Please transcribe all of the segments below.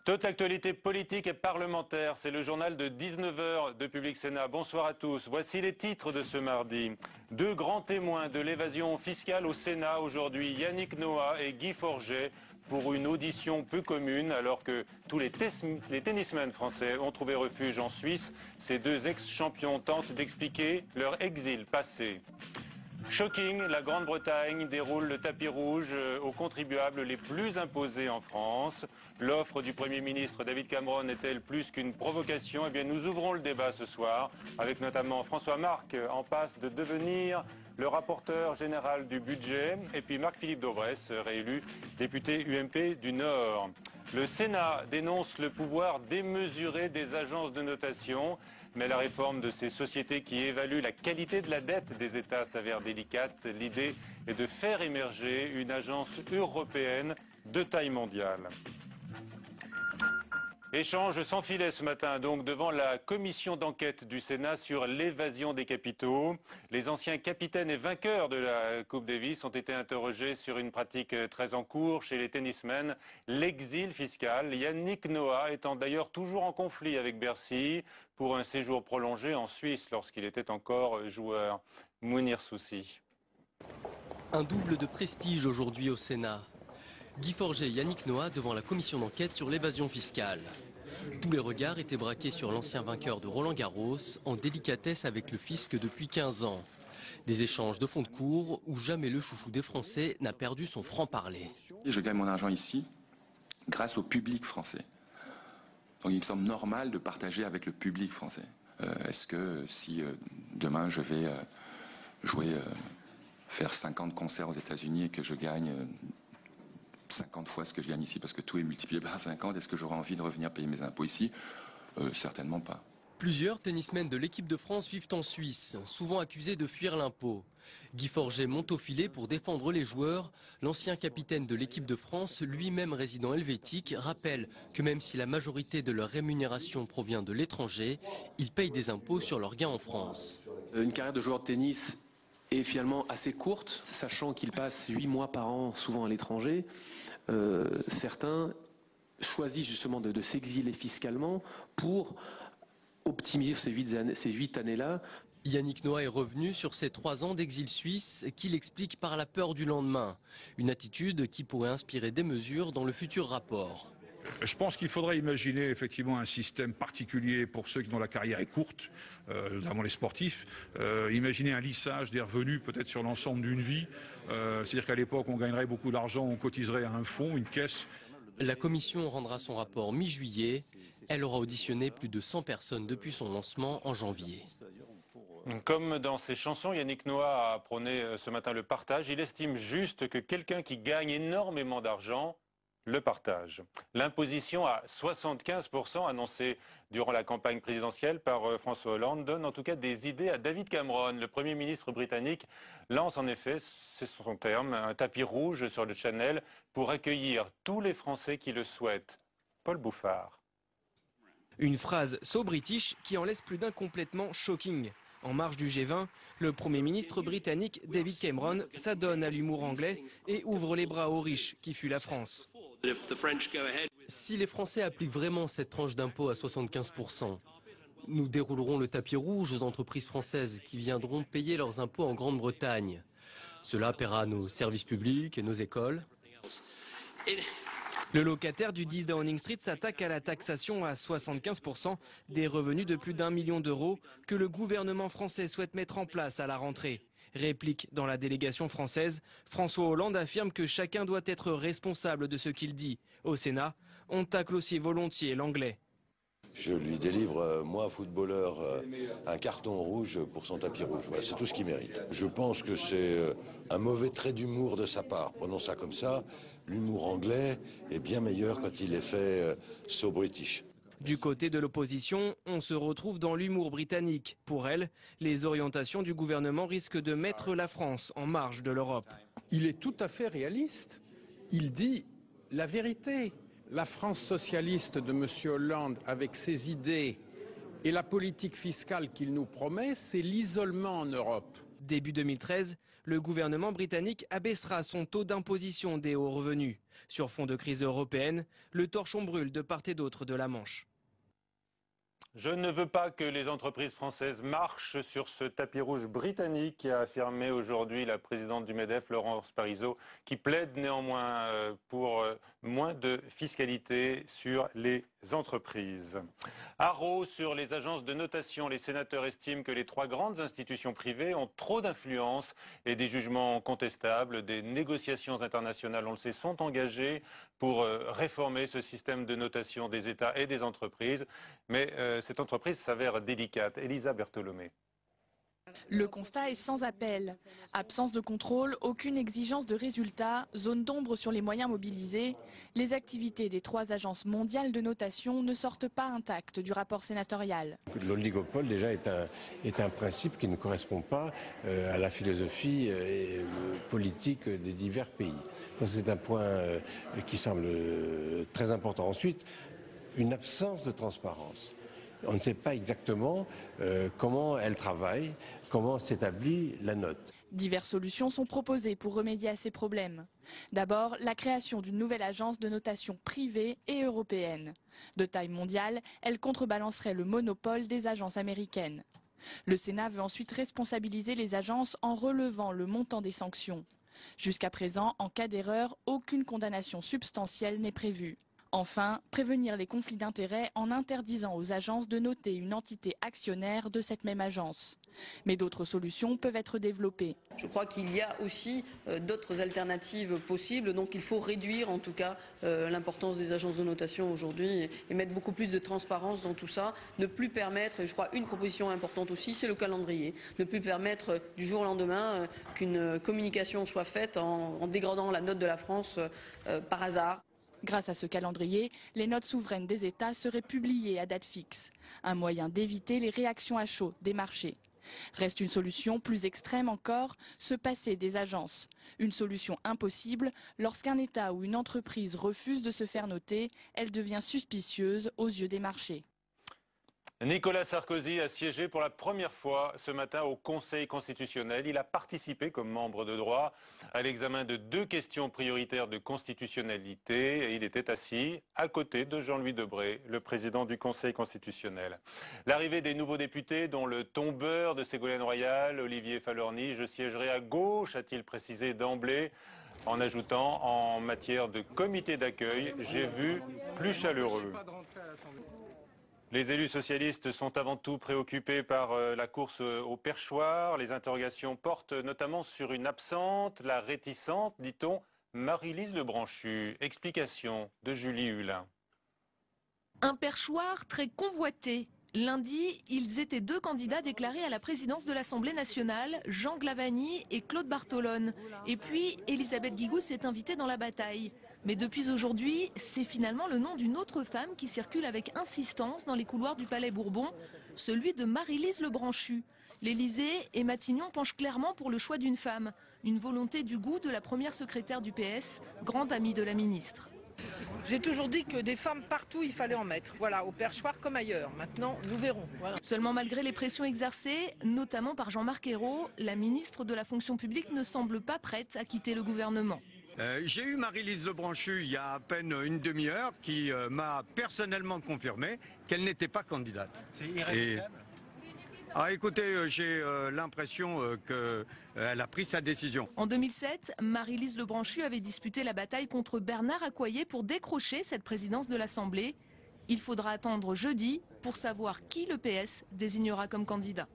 Toute l'actualité politique et parlementaire, c'est le journal de 19 h de Public Sénat. Bonsoir à tous. Voici les titres de ce mardi. Deux grands témoins de l'évasion fiscale au Sénat aujourd'hui, Yannick Noah et Guy Forget, pour une audition peu commune, alors que tous les tennismen français ont trouvé refuge en Suisse. Ces deux ex-champions tentent d'expliquer leur exil passé. Shocking, la Grande-Bretagne déroule le tapis rouge aux contribuables les plus imposés en France. L'offre du Premier ministre David Cameron est-elle plus qu'une provocation? Eh bien, nous ouvrons le débat ce soir avec notamment François Marc, en passe de devenir le rapporteur général du budget, et puis Marc-Philippe Daubresse, réélu député UMP du Nord. Le Sénat dénonce le pouvoir démesuré des agences de notation, mais la réforme de ces sociétés qui évaluent la qualité de la dette des États s'avère délicate. L'idée est de faire émerger une agence européenne de taille mondiale. Échange sans filet ce matin, donc, devant la commission d'enquête du Sénat sur l'évasion des capitaux. Les anciens capitaines et vainqueurs de la Coupe Davis ont été interrogés sur une pratique très en cours chez les tennismen, l'exil fiscal. Yannick Noah étant d'ailleurs toujours en conflit avec Bercy pour un séjour prolongé en Suisse lorsqu'il était encore joueur. Mounir Soussi. Un double de prestige aujourd'hui au Sénat. Guy Forget et Yannick Noah devant la commission d'enquête sur l'évasion fiscale. Tous les regards étaient braqués sur l'ancien vainqueur de Roland-Garros, en délicatesse avec le fisc depuis 15 ans. Des échanges de fonds de cours où jamais le chouchou des Français n'a perdu son franc-parler. Je gagne mon argent ici grâce au public français. Donc il me semble normal de partager avec le public français. Est-ce que si demain je vais faire 50 concerts aux États-Unis et que je gagne 50 fois ce que je gagne ici parce que tout est multiplié par 50, est-ce que j'aurai envie de revenir payer mes impôts ici? Certainement pas. Plusieurs tennismen de l'équipe de France vivent en Suisse, souvent accusés de fuir l'impôt. Guy Forget monte au filet pour défendre les joueurs. L'ancien capitaine de l'équipe de France, lui-même résident helvétique, rappelle que même si la majorité de leur rémunération provient de l'étranger, ils payent des impôts sur leurs gains en France. Une carrière de joueur de tennis est finalement assez courte, sachant qu'il passe 8 mois par an souvent à l'étranger. Certains choisissent justement de s'exiler fiscalement pour optimiser ces 8 années-là. Yannick Noah est revenu sur ses 3 ans d'exil suisse qu'il explique par la peur du lendemain. Une attitude qui pourrait inspirer des mesures dans le futur rapport. Je pense qu'il faudrait imaginer effectivement un système particulier pour ceux dont la carrière est courte, notamment les sportifs. Imaginer un lissage des revenus peut-être sur l'ensemble d'une vie. C'est-à-dire qu'à l'époque, on gagnerait beaucoup d'argent, on cotiserait à un fonds, une caisse. La commission rendra son rapport mi-juillet. Elle aura auditionné plus de 100 personnes depuis son lancement en janvier. Comme dans ses chansons, Yannick Noah a prôné ce matin le partage. Il estime juste que quelqu'un qui gagne énormément d'argent le partage. L'imposition à 75% annoncée durant la campagne présidentielle par François Hollande donne en tout cas des idées à David Cameron. Le Premier ministre britannique lance en effet, c'est son terme, un tapis rouge sur le Channel pour accueillir tous les Français qui le souhaitent. Paul Bouffard. Une phrase so british qui en laisse plus d'un complètement shocking. En marge du G20, le Premier ministre britannique David Cameron s'adonne à l'humour anglais et ouvre les bras aux riches qui fut la France. Si les Français appliquent vraiment cette tranche d'impôt à 75%, nous déroulerons le tapis rouge aux entreprises françaises qui viendront payer leurs impôts en Grande-Bretagne. Cela paiera nos services publics et nos écoles. Le locataire du 10 Downing Street s'attaque à la taxation à 75% des revenus de plus d'1 million d'euros que le gouvernement français souhaite mettre en place à la rentrée. Réplique dans la délégation française, François Hollande affirme que chacun doit être responsable de ce qu'il dit. Au Sénat, on tacle aussi volontiers l'anglais. Je lui délivre, moi, footballeur, un carton rouge pour son tapis rouge. Voilà, c'est tout ce qu'il mérite. Je pense que c'est un mauvais trait d'humour de sa part. Prenons ça comme ça. L'humour anglais est bien meilleur quand il est fait so british. Du côté de l'opposition, on se retrouve dans l'humour britannique. Pour elle, les orientations du gouvernement risquent de mettre la France en marge de l'Europe. Il est tout à fait réaliste. Il dit la vérité. La France socialiste de M. Hollande, avec ses idées et la politique fiscale qu'il nous promet, c'est l'isolement en Europe. Début 2013, le gouvernement britannique abaissera son taux d'imposition des hauts revenus. Sur fond de crise européenne, le torchon brûle de part et d'autre de la Manche. Je ne veux pas que les entreprises françaises marchent sur ce tapis rouge britannique, a affirmé aujourd'hui la présidente du MEDEF, Laurence Parisot, qui plaide néanmoins pour moins de fiscalité sur les entreprises. Haro sur les agences de notation. Les sénateurs estiment que les trois grandes institutions privées ont trop d'influence et des jugements contestables. Des négociations internationales, on le sait, sont engagées pour réformer ce système de notation des États et des entreprises. Mais cette entreprise s'avère délicate. Elisa Bertolomé. Le constat est sans appel. Absence de contrôle, aucune exigence de résultat, zone d'ombre sur les moyens mobilisés. Les activités des trois agences mondiales de notation ne sortent pas intactes du rapport sénatorial. L'oligopole déjà est un principe qui ne correspond pas à la philosophie politique des divers pays. C'est un point qui semble très important. Ensuite, une absence de transparence. On ne sait pas exactement comment elle travaille, comment s'établit la note. Diverses solutions sont proposées pour remédier à ces problèmes. D'abord, la création d'une nouvelle agence de notation privée et européenne. De taille mondiale, elle contrebalancerait le monopole des agences américaines. Le Sénat veut ensuite responsabiliser les agences en relevant le montant des sanctions. Jusqu'à présent, en cas d'erreur, aucune condamnation substantielle n'est prévue. Enfin, prévenir les conflits d'intérêts en interdisant aux agences de noter une entité actionnaire de cette même agence. Mais d'autres solutions peuvent être développées. Je crois qu'il y a aussi d'autres alternatives possibles, donc il faut réduire en tout cas l'importance des agences de notation aujourd'hui et mettre beaucoup plus de transparence dans tout ça. Ne plus permettre, et je crois une proposition importante aussi, c'est le calendrier. Ne plus permettre du jour au lendemain qu'une communication soit faite en dégradant la note de la France par hasard. Grâce à ce calendrier, les notes souveraines des États seraient publiées à date fixe, un moyen d'éviter les réactions à chaud des marchés. Reste une solution plus extrême encore, se passer des agences. Une solution impossible, lorsqu'un État ou une entreprise refuse de se faire noter, elle devient suspicieuse aux yeux des marchés. Nicolas Sarkozy a siégé pour la première fois ce matin au Conseil constitutionnel. Il a participé comme membre de droit à l'examen de 2 questions prioritaires de constitutionnalité et il était assis à côté de Jean-Louis Debré, le président du Conseil constitutionnel. L'arrivée des nouveaux députés, dont le tombeur de Ségolène Royal, Olivier Falorni, je siégerai à gauche, a-t-il précisé d'emblée, en ajoutant en matière de comité d'accueil, j'ai vu plus chaleureux. Les élus socialistes sont avant tout préoccupés par la course au perchoir. Les interrogations portent notamment sur une absente, la réticente, dit-on, Marie-Lise Lebranchu. Explication de Julie Hulin. Un perchoir très convoité. Lundi, ils étaient 2 candidats déclarés à la présidence de l'Assemblée nationale, Jean Glavany et Claude Bartolone. Et puis, Elisabeth Guigou s'est invitée dans la bataille. Mais depuis aujourd'hui, c'est finalement le nom d'une autre femme qui circule avec insistance dans les couloirs du Palais Bourbon, celui de Marie-Lise Lebranchu. L'Élysée et Matignon penchent clairement pour le choix d'une femme, une volonté du goût de la première secrétaire du PS, grande amie de la ministre. J'ai toujours dit que des femmes partout, il fallait en mettre. Voilà, au perchoir comme ailleurs. Maintenant, nous verrons. Voilà. Seulement, malgré les pressions exercées, notamment par Jean-Marc Ayrault, la ministre de la fonction publique ne semble pas prête à quitter le gouvernement. J'ai eu Marie-Lise Lebranchu il y a à peine une demi-heure qui m'a personnellement confirmé qu'elle n'était pas candidate. C'est irrévocable. Écoutez, j'ai l'impression qu'elle a pris sa décision. En 2007, Marie-Lise Lebranchu avait disputé la bataille contre Bernard Accoyer pour décrocher cette présidence de l'Assemblée. Il faudra attendre jeudi pour savoir qui le PS désignera comme candidat.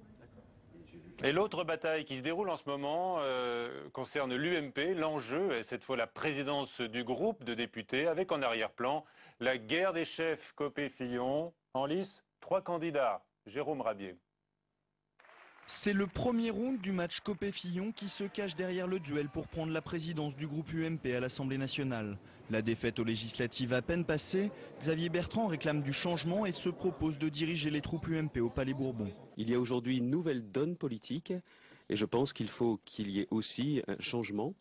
Et l'autre bataille qui se déroule en ce moment concerne l'UMP. L'enjeu est cette fois la présidence du groupe de députés avec en arrière-plan la guerre des chefs Copé-Fillon. En lice, 3 candidats. Jérôme Rabier. C'est le premier round du match Copé-Fillon qui se cache derrière le duel pour prendre la présidence du groupe UMP à l'Assemblée nationale. La défaite aux législatives à peine passée, Xavier Bertrand réclame du changement et se propose de diriger les troupes UMP au Palais Bourbon. Il y a aujourd'hui une nouvelle donne politique et je pense qu'il faut qu'il y ait aussi un changement.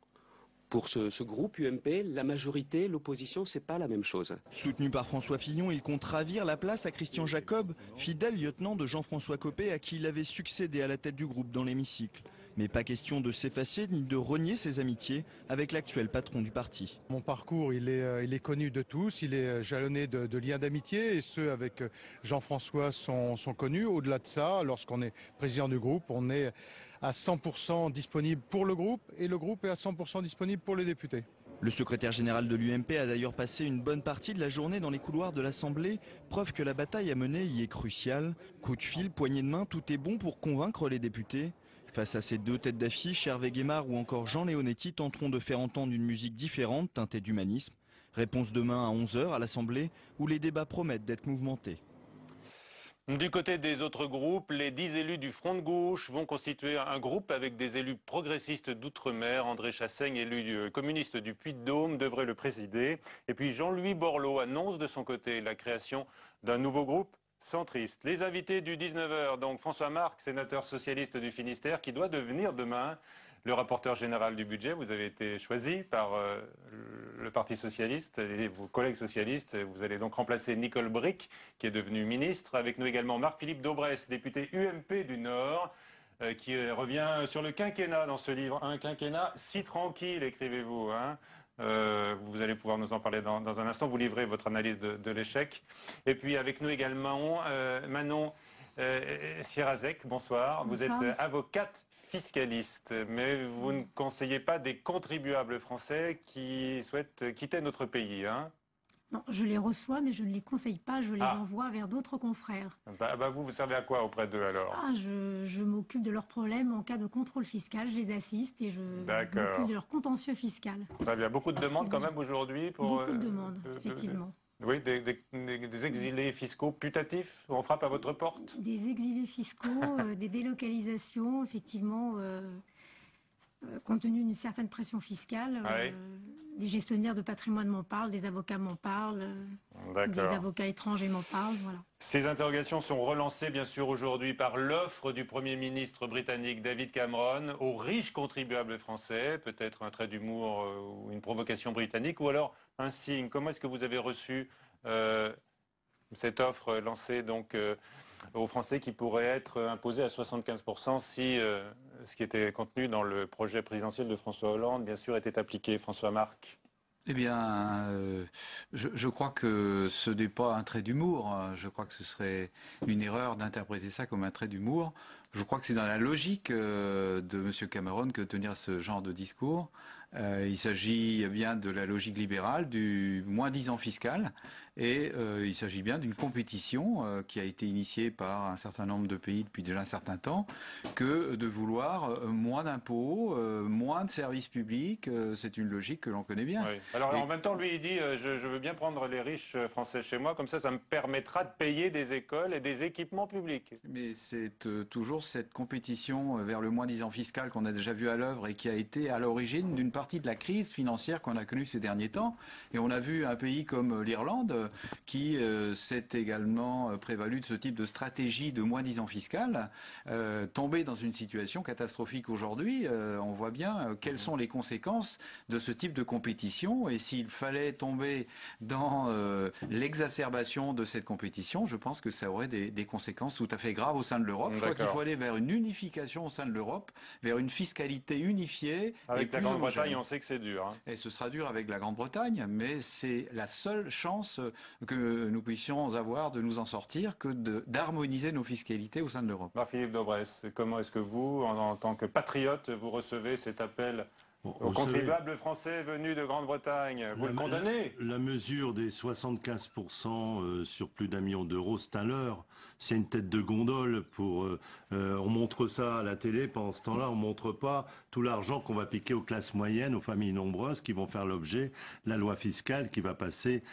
Pour ce groupe UMP, la majorité, l'opposition, c'est pas la même chose. Soutenu par François Fillon, il compte ravir la place à Christian Jacob, fidèle lieutenant de Jean-François Copé à qui il avait succédé à la tête du groupe dans l'hémicycle. Mais pas question de s'effacer ni de renier ses amitiés avec l'actuel patron du parti. Mon parcours, il est connu de tous, il est jalonné de liens d'amitié et ceux avec Jean-François sont connus. Au-delà de ça, lorsqu'on est président du groupe, on est à 100% disponible pour le groupe et le groupe est à 100% disponible pour les députés. Le secrétaire général de l'UMP a d'ailleurs passé une bonne partie de la journée dans les couloirs de l'Assemblée, preuve que la bataille à mener y est cruciale. Coup de fil, poignée de main, tout est bon pour convaincre les députés. Face à ces deux têtes d'affiche, Hervé Guémard ou encore Jean Leonetti tenteront de faire entendre une musique différente, teintée d'humanisme. Réponse demain à 11 h à l'Assemblée, où les débats promettent d'être mouvementés. Du côté des autres groupes, les 10 élus du Front de gauche vont constituer un groupe avec des élus progressistes d'outre-mer. André Chassaigne, élu communiste du Puy-de-Dôme, devrait le présider. Et puis Jean-Louis Borloo annonce de son côté la création d'un nouveau groupe centriste. Les invités du 19 h, donc François Marc, sénateur socialiste du Finistère, qui doit devenir demain le rapporteur général du budget. Vous avez été choisi par le Parti socialiste et vos collègues socialistes. Vous allez donc remplacer Nicole Bricq, qui est devenue ministre. Avec nous également Marc-Philippe Daubresse, député UMP du Nord, qui revient sur le quinquennat dans ce livre. Un quinquennat si tranquille, écrivez-vous. Hein. Vous allez pouvoir nous en parler dans un instant. Vous livrez votre analyse de l'échec. Et puis avec nous également Manon Sierazek, bonsoir. Vous êtes avocate fiscaliste, mais vous ne conseillez pas des contribuables français qui souhaitent quitter notre pays, hein? Non, je les reçois, mais je ne les conseille pas, je les envoie vers d'autres confrères. Vous servez à quoi auprès d'eux alors? Je m'occupe de leurs problèmes en cas de contrôle fiscal, je les assiste et je m'occupe de leur contentieux fiscal. Très bien, beaucoup de demandes quand même aujourd'hui pour... Beaucoup de demandes, effectivement. Oui, des exilés fiscaux putatifs, on frappe à votre porte? Des exilés fiscaux, des délocalisations, effectivement, compte tenu d'une certaine pression fiscale. Des gestionnaires de patrimoine m'en parlent, des avocats m'en parlent, des avocats étrangers m'en parlent, voilà. Ces interrogations sont relancées bien sûr aujourd'hui par l'offre du Premier ministre britannique David Cameron aux riches contribuables français, peut-être un trait d'humour ou une provocation britannique, ou alors un signe. Comment est-ce que vous avez reçu cette offre lancée donc aux Français qui pourrait être imposée à 75% si ce qui était contenu dans le projet présidentiel de François Hollande, bien sûr, était appliqué? François Marc. Eh bien, je crois que ce n'est pas un trait d'humour. Je crois que ce serait une erreur d'interpréter ça comme un trait d'humour. Je crois que c'est dans la logique de M. Cameron que de tenir ce genre de discours. Il s'agit bien de la logique libérale, du moins-10 fiscal, et il s'agit bien d'une compétition qui a été initiée par un certain nombre de pays depuis déjà un certain temps, que de vouloir moins d'impôts, moins de services publics. C'est une logique que l'on connaît bien. Oui. Alors en même temps, lui, il dit je veux bien prendre les riches français chez moi, comme ça me permettra de payer des écoles et des équipements publics. Mais c'est toujours cette compétition vers le moins-10 fiscal qu'on a déjà vu à l'œuvre et qui a été à l'origine d'une partie de la crise financière qu'on a connue ces derniers temps. Et on a vu un pays comme l'Irlande qui s'est également prévalu de ce type de stratégie de moins-10 fiscal, tomber dans une situation catastrophique aujourd'hui. On voit bien quelles sont les conséquences de ce type de compétition. Et s'il fallait tomber dans l'exacerbation de cette compétition, je pense que ça aurait des conséquences tout à fait graves au sein de l'Europe. Je crois qu'il faut aller vers une unification au sein de l'Europe, vers une fiscalité unifiée. Avec la Grande-Bretagne, on sait que c'est dur. Hein. Et ce sera dur avec la Grande-Bretagne, mais c'est la seule chance que nous puissions avoir de nous en sortir que d'harmoniser nos fiscalités au sein de l'Europe. Marc-Philippe Daubresse, comment est-ce que vous, en tant que patriote, vous recevez cet appel aux contribuables français venus de Grande-Bretagne? Vous le condamnez? La mesure des 75% sur plus d'1 million d'euros, c'est un leurre. C'est une tête de gondole pour... on montre ça à la télé, pendant ce temps-là, on montre pas tout l'argent qu'on va piquer aux classes moyennes, aux familles nombreuses, qui vont faire l'objet de la loi fiscale qui va passer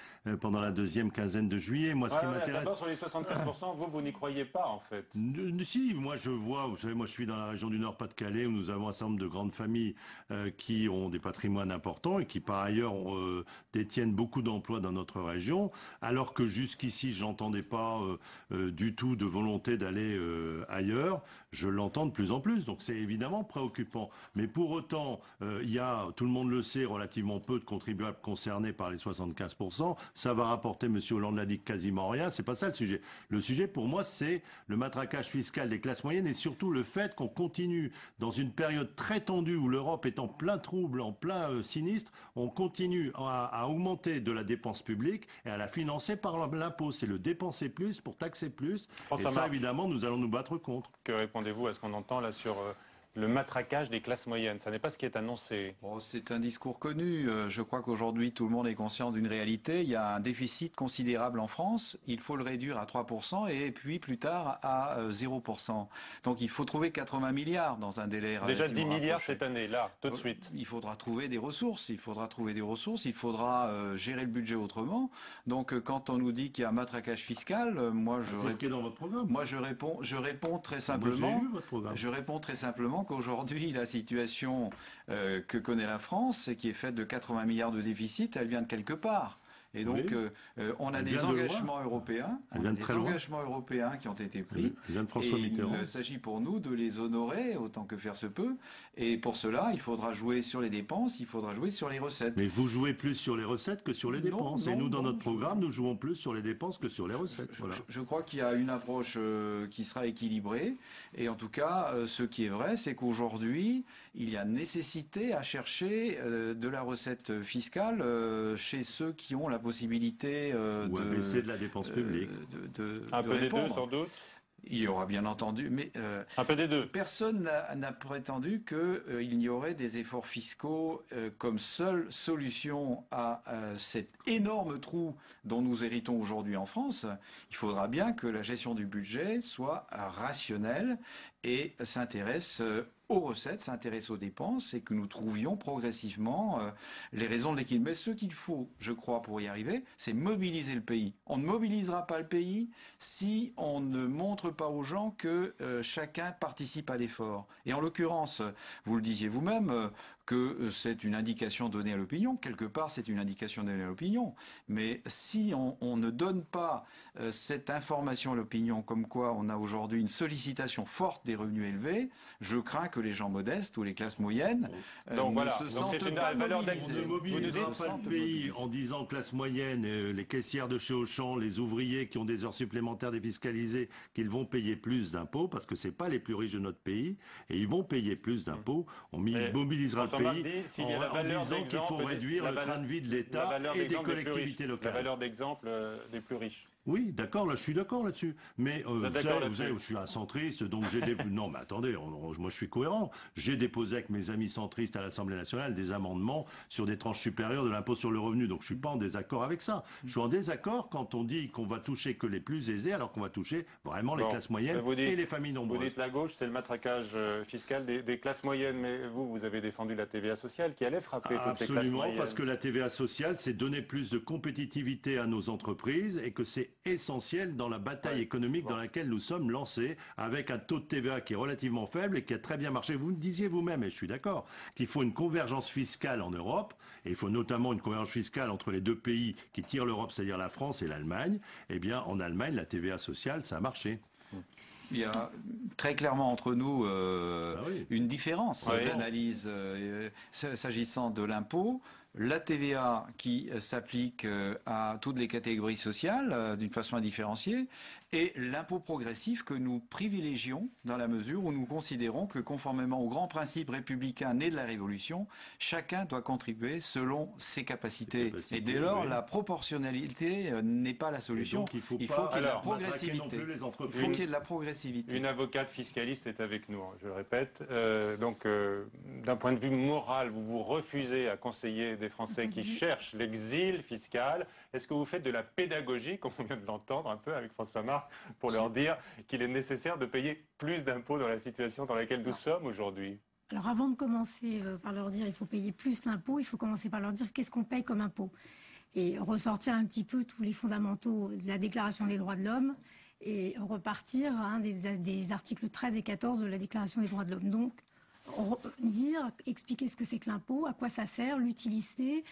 pendant la deuxième quinzaine de juillet. Moi, ce qui m'intéresse... D'abord, sur les 75%, vous n'y croyez pas, en fait? Si, moi je vois, vous savez, moi je suis dans la région du Nord-Pas-de-Calais, où nous avons un certain nombre de grandes familles qui ont des patrimoines importants et qui, par ailleurs, détiennent beaucoup d'emplois dans notre région, alors que jusqu'ici, je n'entendais pas du tout de volonté d'aller ailleurs. Je l'entends de plus en plus, donc c'est évidemment préoccupant. Mais pour autant, il y a, tout le monde le sait, relativement peu de contribuables concernés par les 75%. Ça va rapporter, M. Hollande l'a dit, quasiment rien. C'est pas ça le sujet. Le sujet, pour moi, c'est le matraquage fiscal des classes moyennes et surtout le fait qu'on continue dans une période très tendue où l'Europe est en plein trouble, en plein sinistre, on continue à augmenter de la dépense publique et à la financer par l'impôt. C'est le dépenser plus pour taxer plus. Et ça, évidemment, nous allons nous battre contre. Que répondez-vous à ce qu'on entend là sur le matraquage des classes moyennes? Ça n'est pas ce qui est annoncé. Bon, c'est un discours connu. Je crois qu'aujourd'hui, tout le monde est conscient d'une réalité. Il y a un déficit considérable en France. Il faut le réduire à 3% et puis plus tard à 0%. Donc il faut trouver 80 milliards dans un délai déjà 10 milliards cette année, là, tout de suite. Il faudra trouver des ressources. Il faudra gérer le budget autrement. Donc quand on nous dit qu'il y a un matraquage fiscal, c'est ce qui est dans votre programme. Moi, je réponds très simplement. J'ai lu votre programme. Je réponds très simplement qu'aujourd'hui, la situation que connaît la France, qui est faite de 80 milliards de déficit, elle vient de quelque part. Et donc, on a des engagements européens, qui ont été pris. Il s'agit pour nous de les honorer autant que faire se peut. Et pour cela, il faudra jouer sur les dépenses, il faudra jouer sur les recettes. Mais vous jouez plus sur les recettes que sur les dépenses. Et nous, dans notre programme, nous jouons plus sur les dépenses que sur les recettes. Je crois qu'il y a une approche qui sera équilibrée. Et en tout cas, ce qui est vrai, c'est qu'aujourd'hui, il y a nécessité à chercher de la recette fiscale chez ceux qui ont la possibilité de baisser de la dépense publique. Un peu des deux, sans doute. Il y aura bien entendu, mais un peu des deux. Personne n'a prétendu qu'il n'y aurait des efforts fiscaux comme seule solution à cet énorme trou dont nous héritons aujourd'hui en France. Il faudra bien que la gestion du budget soit rationnelle et s'intéresse aux recettes, s'intéresse aux dépenses et que nous trouvions progressivement les raisons de l'équilibre. Mais ce qu'il faut, je crois, pour y arriver, c'est mobiliser le pays. On ne mobilisera pas le pays si on ne montre pas aux gens que chacun participe à l'effort. Et en l'occurrence, vous le disiez vous-même, que c'est une indication donnée à l'opinion. Quelque part, c'est une indication donnée à l'opinion. Mais si on ne donne pas cette information à l'opinion, comme quoi on a aujourd'hui une sollicitation forte des revenus élevés, je crains que les gens modestes ou les classes moyennes ne se sentent pas mobilisés. On ne mobilisera pas le pays en disant classe moyenne, les caissières de chez Auchan, les ouvriers qui ont des heures supplémentaires défiscalisées, qu'ils vont payer plus d'impôts, parce que ce n'est pas les plus riches de notre pays, et ils vont payer plus d'impôts. On mobilisera le pays en disant qu'il faut réduire le train de vie de l'État et des collectivités locales. La valeur d'exemple des plus riches. Oui, d'accord, là, je suis d'accord là-dessus. Mais vous savez, je suis un centriste, donc j'ai des... Non, mais attendez, moi je suis cohérent. J'ai déposé avec mes amis centristes à l'Assemblée nationale des amendements sur des tranches supérieures de l'impôt sur le revenu. Donc je suis pas en désaccord avec ça. Je suis en désaccord quand on dit qu'on va toucher que les plus aisés, alors qu'on va toucher vraiment les classes moyennes et les familles nombreuses. Vous dites la gauche, c'est le matraquage fiscal des classes moyennes, mais vous avez défendu la TVA sociale qui allait frapper toutes les classes moyennes. Absolument, parce que la TVA sociale, c'est donner plus de compétitivité à nos entreprises et que c'est essentiel dans la bataille économique dans laquelle nous sommes lancés, avec un taux de TVA qui est relativement faible et qui a très bien marché. Vous me disiez vous-même, et je suis d'accord, qu'il faut une convergence fiscale en Europe, et il faut notamment une convergence fiscale entre les deux pays qui tirent l'Europe, c'est-à-dire la France et l'Allemagne. Eh bien, en Allemagne, la TVA sociale, ça a marché. Il y a très clairement entre nous une différence d'analyse s'agissant de l'impôt. La TVA qui s'applique à toutes les catégories sociales d'une façon indifférenciée et l'impôt progressif que nous privilégions dans la mesure où nous considérons que conformément aux grands principes républicains nés de la Révolution, chacun doit contribuer selon ses capacités. Et dès lors, la proportionnalité n'est pas la solution. Il faut qu'il y ait de la progressivité. Il faut qu'il y ait de la progressivité. Une avocate fiscaliste est avec nous, je le répète. D'un point de vue moral, vous refusez à conseiller des Français qui cherchent l'exil fiscal. Est-ce que vous faites de la pédagogie, comme on vient de l'entendre un peu avec François Marc, pour leur dire qu'il est nécessaire de payer plus d'impôts dans la situation dans laquelle nous sommes aujourd'hui? Alors avant de commencer par leur dire il faut payer plus d'impôts, il faut commencer par leur dire qu'est-ce qu'on paye comme impôt. Et ressortir un petit peu tous les fondamentaux de la Déclaration des droits de l'homme et repartir des articles 13 et 14 de la Déclaration des droits de l'homme. Donc, expliquer ce que c'est que l'impôt, à quoi ça sert, l'utiliser,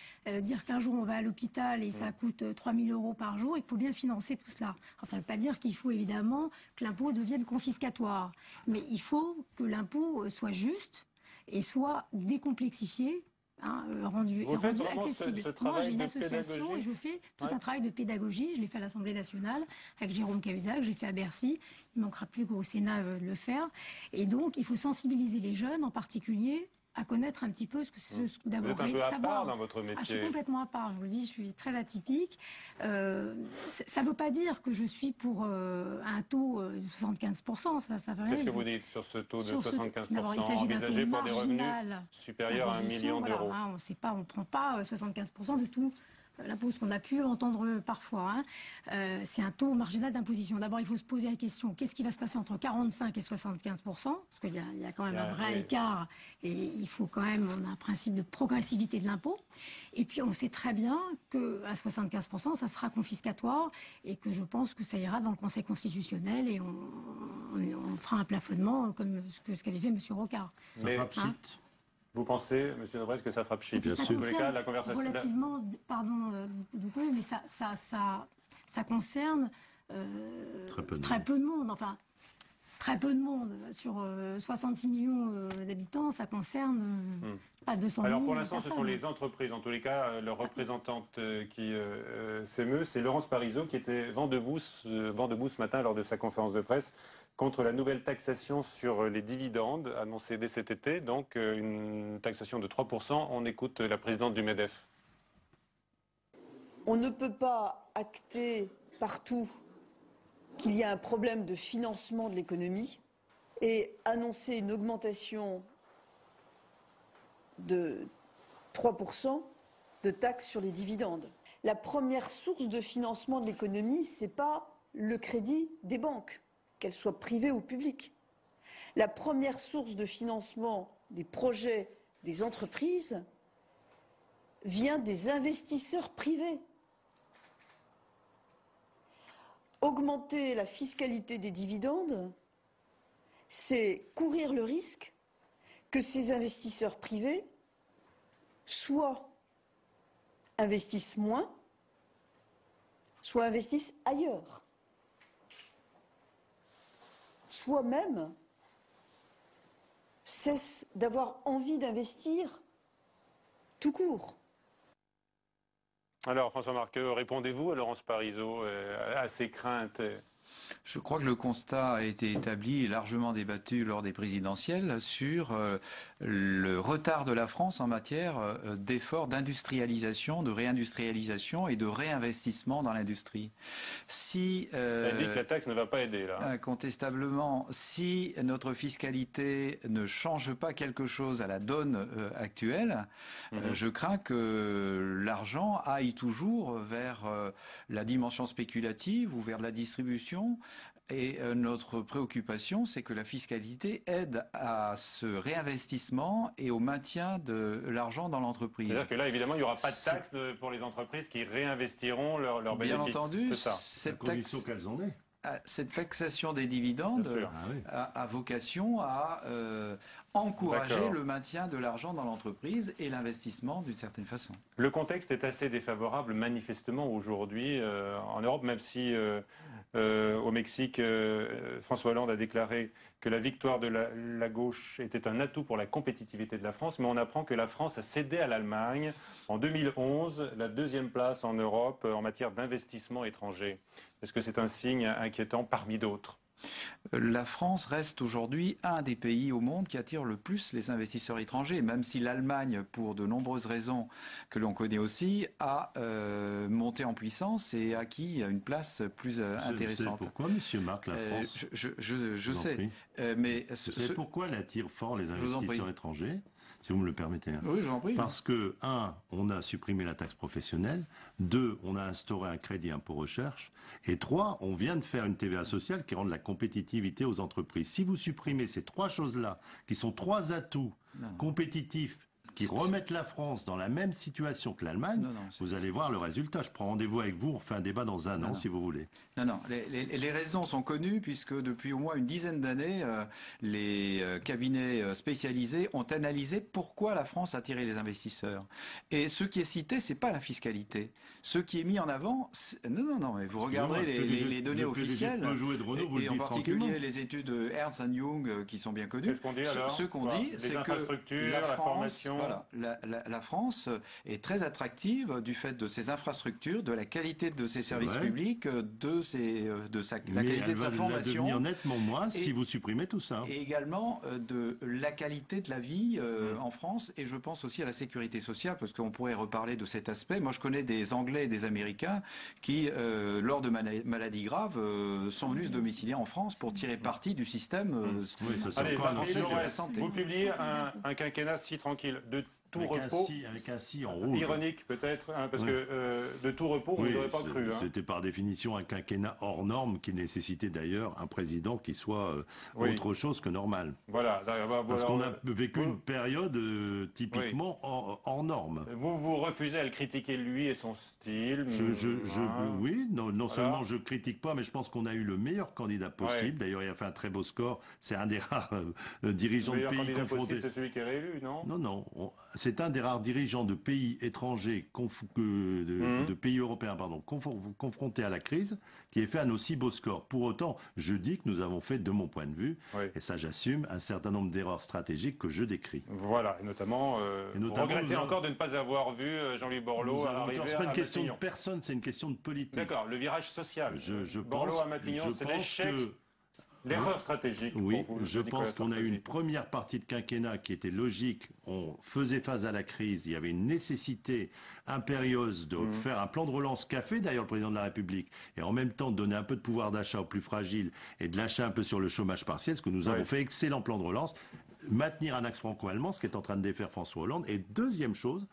dire qu'un jour on va à l'hôpital et ça coûte 3 000 € par jour et qu'il faut bien financer tout cela. Alors, ça ne veut pas dire qu'il faut évidemment que l'impôt devienne confiscatoire, mais il faut que l'impôt soit juste et soit décomplexifié, rendu accessible. Moi, j'ai une association et je fais tout un travail de pédagogie. Je l'ai fait à l'Assemblée nationale avec Jérôme Cahuzac, j'ai fait à Bercy. Il ne manquera plus qu'au Sénat de le faire. Et donc, il faut sensibiliser les jeunes, en particulier, à connaître un petit peu ce que c'est. D'abord, vous êtes un peu à part dans votre métier. Je suis complètement à part, je vous le dis, je suis très atypique. Ça ne veut pas dire que je suis pour un taux de 75%, ça veut rien. Qu'est-ce que vous dites sur ce taux de 75% D'abord, il s'agit d'un taux pour des revenus supérieurs à 1 million d'euros. On ne prend pas 75% de tout l'impôt, ce qu'on a pu entendre parfois. C'est un taux marginal d'imposition. D'abord, il faut se poser la question, qu'est-ce qui va se passer entre 45 et 75%? Parce qu'il y a quand même un vrai écart. Et il faut quand même, on a un principe de progressivité de l'impôt. Et puis, on sait très bien qu'à 75%, ça sera confiscatoire et que je pense que ça ira devant le Conseil constitutionnel et on fera un plafonnement comme ce qu'avait fait M. Rocard. Mais vous pensez, M. Nobrez, que ça frappe pchit? Bien sûr. Tous les cas, la conversation relativement, pardon, mais ça concerne très peu de monde. Enfin, très peu de monde. Sur 66 millions d'habitants, ça concerne pas 200 000 Alors pour l'instant, ce sont les entreprises. En tous les cas, leur représentante qui s'émeut, c'est Laurence Parisot qui était vent debout ce matin lors de sa conférence de presse contre la nouvelle taxation sur les dividendes annoncée dès cet été, donc une taxation de 3%. On écoute la présidente du MEDEF. On ne peut pas acter partout qu'il y a un problème de financement de l'économie et annoncer une augmentation de 3% de taxes sur les dividendes. La première source de financement de l'économie, ce n'est pas le crédit des banques, qu'elles soient privées ou publiques. La première source de financement des projets des entreprises vient des investisseurs privés. Augmenter la fiscalité des dividendes, c'est courir le risque que ces investisseurs privés soit investissent moins, soit investissent ailleurs, soit même cessent d'avoir envie d'investir tout court. Alors François Marqueux, répondez-vous à Laurence Parisot à ces craintes? Je crois que le constat a été établi et largement débattu lors des présidentielles sur le retard de la France en matière d'efforts d'industrialisation, de réindustrialisation et de réinvestissement dans l'industrie. Elle dit que la taxe ne va pas aider là. Incontestablement, si notre fiscalité ne change pas quelque chose à la donne actuelle, je crains que l'argent aille toujours vers la dimension spéculative ou vers la distribution. Et notre préoccupation, c'est que la fiscalité aide à ce réinvestissement et au maintien de l'argent dans l'entreprise. C'est-à-dire que là, évidemment, il n'y aura pas de taxe pour les entreprises qui réinvestiront leurs bénéfices. Bien entendu, cette condition qu'elles en aient. Cette taxation des dividendes a vocation à encourager le maintien de l'argent dans l'entreprise et l'investissement d'une certaine façon. Le contexte est assez défavorable manifestement aujourd'hui en Europe, même si au Mexique, François Hollande a déclaré que la victoire de la gauche était un atout pour la compétitivité de la France, mais on apprend que la France a cédé à l'Allemagne en 2011, la deuxième place en Europe en matière d'investissement étranger. Est-ce que c'est un signe inquiétant parmi d'autres ? La France reste aujourd'hui un des pays au monde qui attire le plus les investisseurs étrangers, même si l'Allemagne, pour de nombreuses raisons que l'on connaît aussi, a monté en puissance et acquis une place plus intéressante. C'est pourquoi, Monsieur Marc, la France Je sais. Mais vous savez pourquoi elle attire fort les investisseurs étrangers ? Si vous me le permettez. Oui, je vous en prie. Parce que, 1, on a supprimé la taxe professionnelle, 2, on a instauré un crédit impôt recherche, et 3, on vient de faire une TVA sociale qui rend de la compétitivité aux entreprises. Si vous supprimez ces 3 choses-là, qui sont 3 atouts compétitifs, qui remettent la France dans la même situation que l'Allemagne, vous allez voir le résultat. Je prends rendez-vous avec vous, on fait un débat dans un an si vous voulez. Non, les raisons sont connues puisque depuis au moins une dizaine d'années, les cabinets spécialisés ont analysé pourquoi la France attirait les investisseurs. Et ce qui est cité, c'est pas la fiscalité. Ce qui est mis en avant, non, mais vous regarderez les données officielles, et en particulier les études Ernst & Young qui sont bien connues. Ce qu'on dit, c'est que la France est très attractive du fait de ses infrastructures, de la qualité de ses services publics, la qualité de sa formation. Elle va devenir nettement moins si vous supprimez tout ça. Et également de la qualité de la vie en France, et je pense aussi à la sécurité sociale, parce qu'on pourrait reparler de cet aspect. Moi, je connais des Anglais et des Américains qui, lors de maladies graves, sont venus se domicilier en France pour tirer parti du système Allez, vous publiez un quinquennat si tranquille, de tout repos. Avec un si en rouge. Ironique peut-être, parce que de tout repos, on n'aurait pas cru. C'était par définition un quinquennat hors norme qui nécessitait d'ailleurs un président qui soit autre chose que normal. Voilà. Parce qu'on a vécu une période typiquement hors norme. Vous refusez à le critiquer lui et son style. Oui, non seulement je critique pas, mais je pense qu'on a eu le meilleur candidat possible. D'ailleurs, il a fait un très beau score. C'est un des rares dirigeants de pays confrontés. Le meilleur candidat possible, c'est celui qui est réélu, non? Non. C'est un des rares dirigeants de pays étrangers, de pays européens, confrontés à la crise, qui ait fait un aussi beau score. Pour autant, je dis que nous avons fait, de mon point de vue, et ça j'assume, un certain nombre d'erreurs stratégiques que je décris. Voilà, et notamment regretter encore de ne pas avoir vu Jean-Louis Borloo arriver à Matignon. C'est pas une question de personne, c'est une question de politique. D'accord, le virage social. Borloo à Matignon, c'est l'échec. L'erreur stratégique. Oui, je pense qu'on a eu une première partie de quinquennat qui était logique. On faisait face à la crise. Il y avait une nécessité impérieuse de faire un plan de relance qu'a fait d'ailleurs le président de la République, et en même temps de donner un peu de pouvoir d'achat aux plus fragiles et de lâcher un peu sur le chômage partiel, ce que nous avons fait. Excellent plan de relance. Maintenir un axe franco-allemand, ce qui est en train de défaire François Hollande. Et deuxième chose,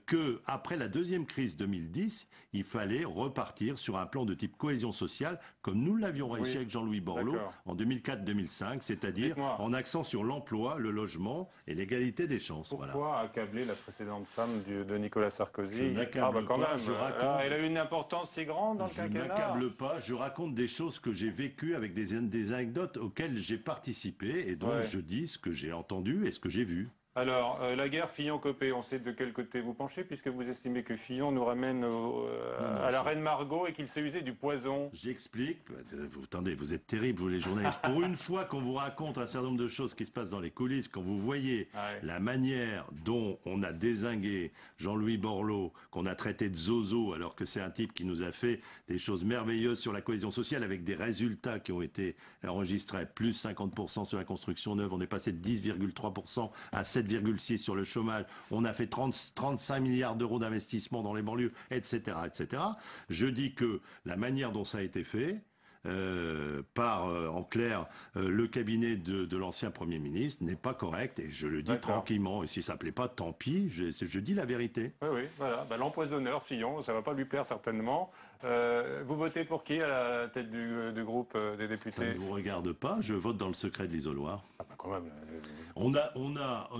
que après la deuxième crise 2010, il fallait repartir sur un plan de type cohésion sociale, comme nous l'avions réussi avec Jean-Louis Borloo en 2004-2005, c'est-à-dire en accent sur l'emploi, le logement et l'égalité des chances. Pourquoi accabler la précédente femme de Nicolas Sarkozy? Elle a eu une importance si grande dans le quinquennat. Je n'accable pas, je raconte des choses que j'ai vécues avec des anecdotes auxquelles j'ai participé, et donc je dis ce que j'ai entendu et ce que j'ai vu. Alors, la guerre Fillon-Copé, on sait de quel côté vous penchez, puisque vous estimez que Fillon nous ramène à la reine Margot et qu'il s'est usé du poison. J'explique. Attendez, vous êtes terribles, vous les journalistes. Pour une fois qu'on vous raconte un certain nombre de choses qui se passent dans les coulisses, quand vous voyez la manière dont on a dézingué Jean-Louis Borloo, qu'on a traité de zozo, alors que c'est un type qui nous a fait des choses merveilleuses sur la cohésion sociale, avec des résultats qui ont été enregistrés, plus 50% sur la construction neuve, on est passé de 10,3% à 7,6 sur le chômage, on a fait 35 milliards d'euros d'investissement dans les banlieues, etc., etc. Je dis que la manière dont ça a été fait, par, en clair, le cabinet de l'ancien Premier ministre n'est pas correct, et je le dis tranquillement, et si ça ne plaît pas, tant pis, je dis la vérité. Oui, voilà, l'empoisonneur Fillon, ça ne va pas lui plaire certainement. Vous votez pour qui à la tête du groupe des députés? Ça ne vous regarde pas, je vote dans le secret de l'isoloir. Quand même.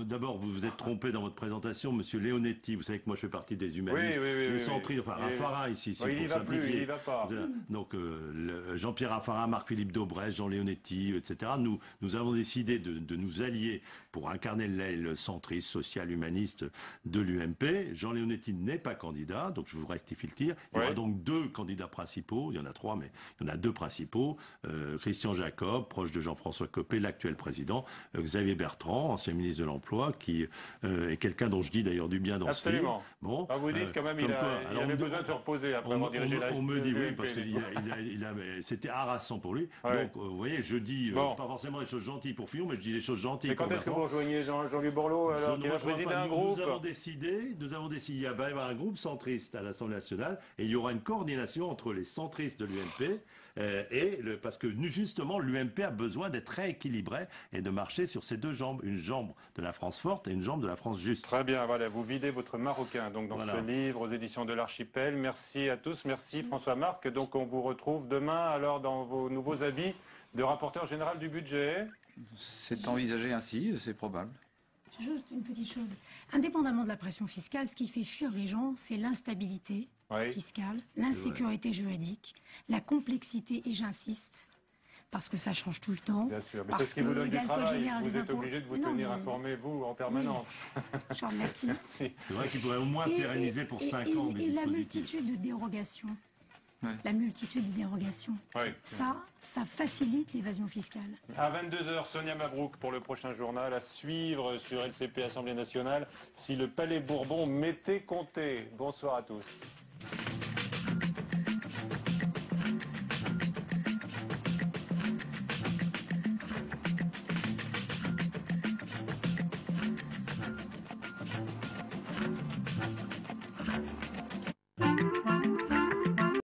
D'abord, vous vous êtes trompé dans votre présentation, Monsieur Leonetti, vous savez que moi je fais partie des humanistes, le centristes, enfin Raffarin ici, pour simplifier. Il y va pas. Donc Jean-Pierre Raffarin, Marc-Philippe Daubresse, Jean Leonetti, etc. Nous avons décidé de nous allier pour incarner l'aile centriste, social, humaniste de l'UMP. Jean Leonetti n'est pas candidat, donc je vous rectifie le tir. Il y aura donc deux candidats principaux, il y en a trois, mais il y en a deux principaux. Christian Jacob, proche de Jean-François Copé, l'actuel président, Xavier Bertrand, ancien ministre de l'Emploi, qui est quelqu'un dont je dis d'ailleurs du bien dans ce film. Absolument. Bon, vous dites quand même il avait besoin de se reposer après avoir dirigé la. On me dit oui, parce que c'était harassant pour lui. Donc, vous voyez, je dis pas forcément des choses gentilles pour Fillon, mais je dis des choses gentilles. Mais quand est-ce que vous rejoignez Jean-Louis Borloo, alors qui va présider un groupe? Nous avons décidé, il va y avoir un groupe centriste à l'Assemblée nationale, et il y aura une coordination entre les centristes de l'UMP parce que justement l'UMP a besoin d'être rééquilibré et de marcher sur ses deux jambes, une jambe de la France forte et une jambe de la France juste. Très bien, voilà, vous videz votre marocain donc dans ce livre aux éditions de l'Archipel. Merci à tous, merci François-Marc. Donc on vous retrouve demain alors dans vos nouveaux habits de rapporteur général du budget. C'est envisagé ainsi, c'est probable. Juste une petite chose. Indépendamment de la pression fiscale, ce qui fait fuir les gens, c'est l'instabilité fiscale, l'insécurité juridique, la complexité, et j'insiste, parce que ça change tout le temps. Bien sûr, mais c'est ce qui vous donne du travail. Vous êtes obligé de vous tenir informé, vous, en permanence. Oui. Je vous remercie. C'est vrai qu'il faudrait au moins pérenniser pour 5 ans des dispositifs. Et la multitude de dérogations. La multitude de dérogations. Ça facilite l'évasion fiscale. À 22h, Sonia Mabrouk pour le prochain journal à suivre sur LCP Assemblée nationale si le Palais Bourbon m'était compté. Bonsoir à tous.